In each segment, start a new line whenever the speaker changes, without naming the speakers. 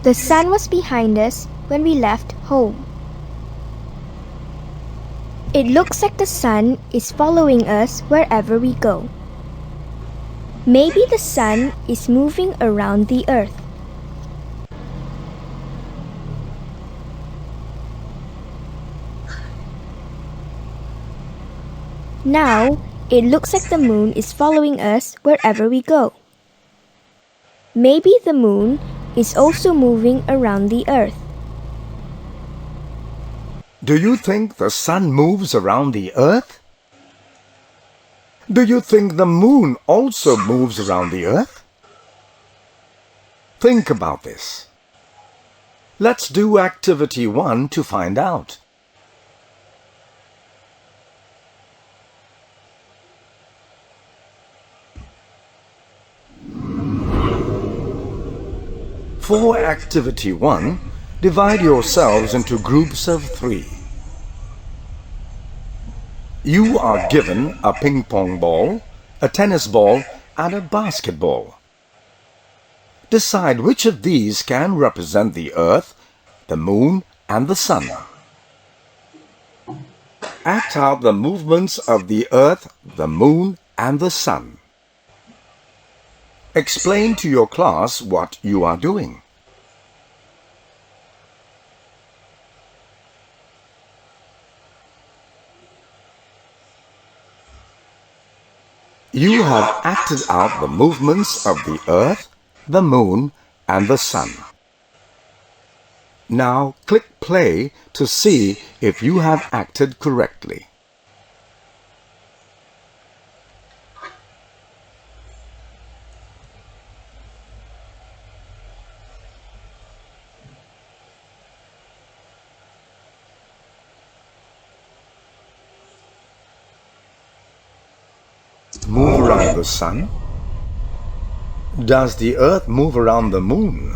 The sun was behind us when we left home. It looks like the sun is following us wherever we go. Maybe the sun is moving around the earth. Now, it looks like the moon is following us wherever we go. Maybe the moon is also moving around the earth.
Do you think the sun moves around the earth? Do you think the moon also moves around the earth? Think about this. Let's do activity 1 to find out. For activity 1, divide yourselves into groups of 3. You are given a ping pong ball, a tennis ball, and a basketball. Decide which of these can represent the earth, the moon, and the sun. Act out the movements of the earth, the moon, and the sun. Explain to your class what you are doing. You have acted out the movements of the earth, the moon, and the sun. Now click play to see if you have acted correctly. Move around the sun? Does the earth move around the moon?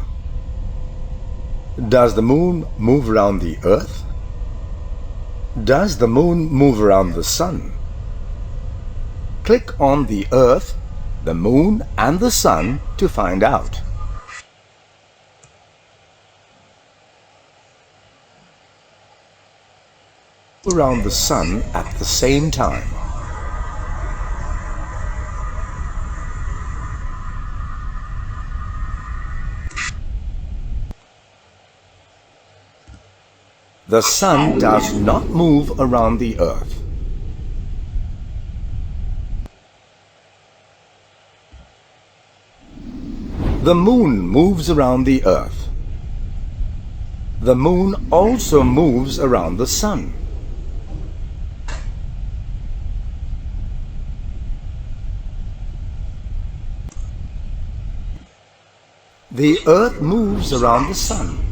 Does the moon move around the earth? Does the moon move around the sun? Click on the earth, the moon, and the sun to find out. Around the sun at the same time. The sun does not move around the earth. The moon moves around the earth. The moon also moves around the sun. The earth moves around the sun.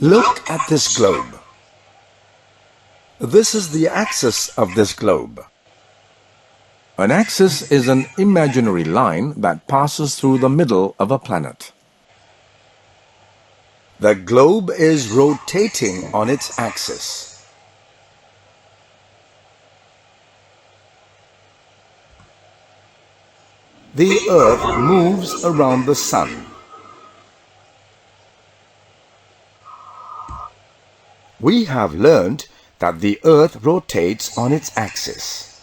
Look at this globe. This is the axis of this globe. An axis is an imaginary line that passes through the middle of a planet. The globe is rotating on its axis. The earth moves around the sun. We have learned that the earth rotates on its axis.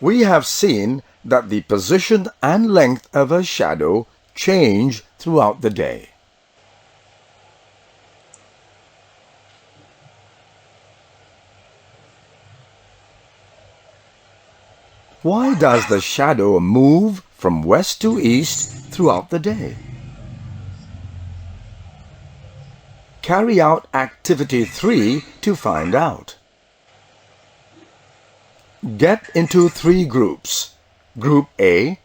We have seen that the position and length of a shadow change throughout the day. Why does the shadow move from west to east throughout the day? Carry out activity 3 to find out. Get into 3 groups, Group A,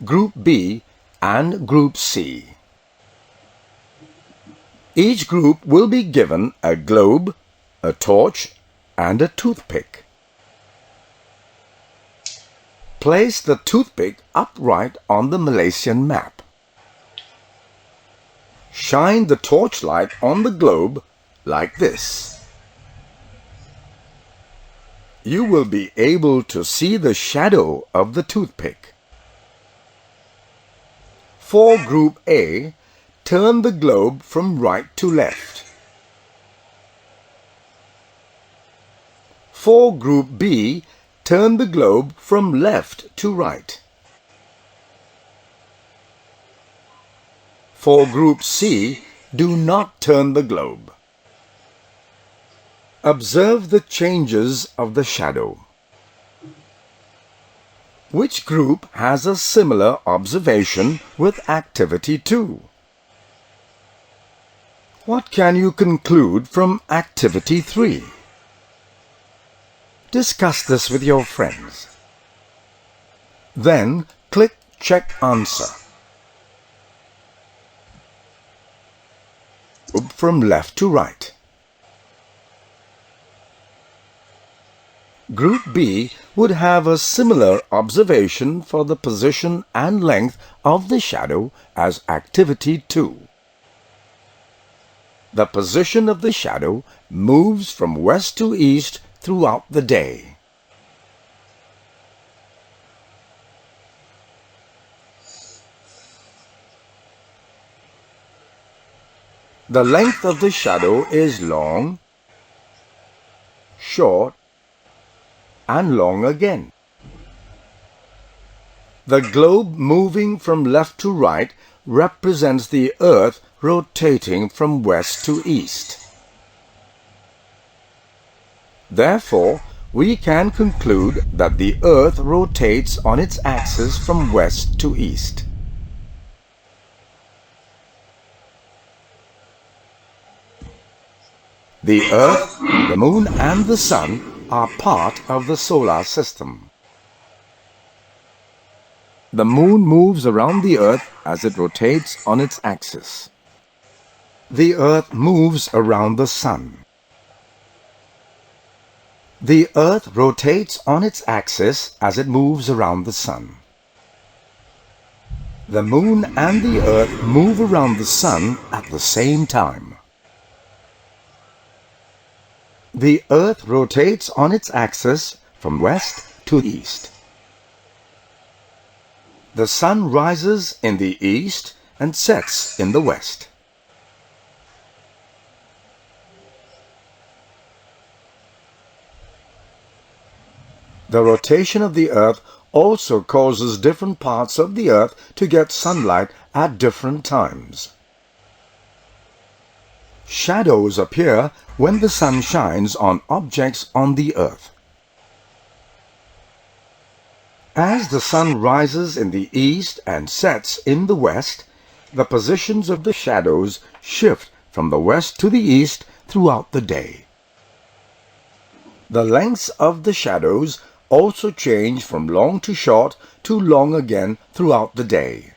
Group B, and Group C. Each group will be given a globe, a torch, and a toothpick. Place the toothpick upright on the Malaysian map. Shine the torchlight on the globe like this. you will be able to see the shadow of the toothpick. For Group A, turn the globe from right to left. For Group B, turn the globe from left to right. For Group C, do not turn the globe. Observe the changes of the shadow. Which group has a similar observation with Activity 2? What can you conclude from Activity 3? Discuss this with your friends. Then click Check Answer. From left to right. Group B would have a similar observation for the position and length of the shadow as Activity 2. The position of the shadow moves from west to east throughout the day. The length of the shadow is long, short, and long again. The globe moving from left to right represents the Earth rotating from west to east. Therefore, we can conclude that the Earth rotates on its axis from west to east. The Earth, the Moon, and the Sun are part of the solar system. The Moon moves around the Earth as it rotates on its axis. The Earth moves around the Sun. The Earth rotates on its axis as it moves around the Sun. The Moon and the Earth move around the Sun at the same time. The Earth rotates on its axis from west to east. The Sun rises in the east and sets in the west. The rotation of the Earth also causes different parts of the Earth to get sunlight at different times. Shadows appear when the sun shines on objects on the Earth. As the sun rises in the east and sets in the west, the positions of the shadows shift from the west to the east throughout the day. The lengths of the shadows also change from long to short to long again throughout the day.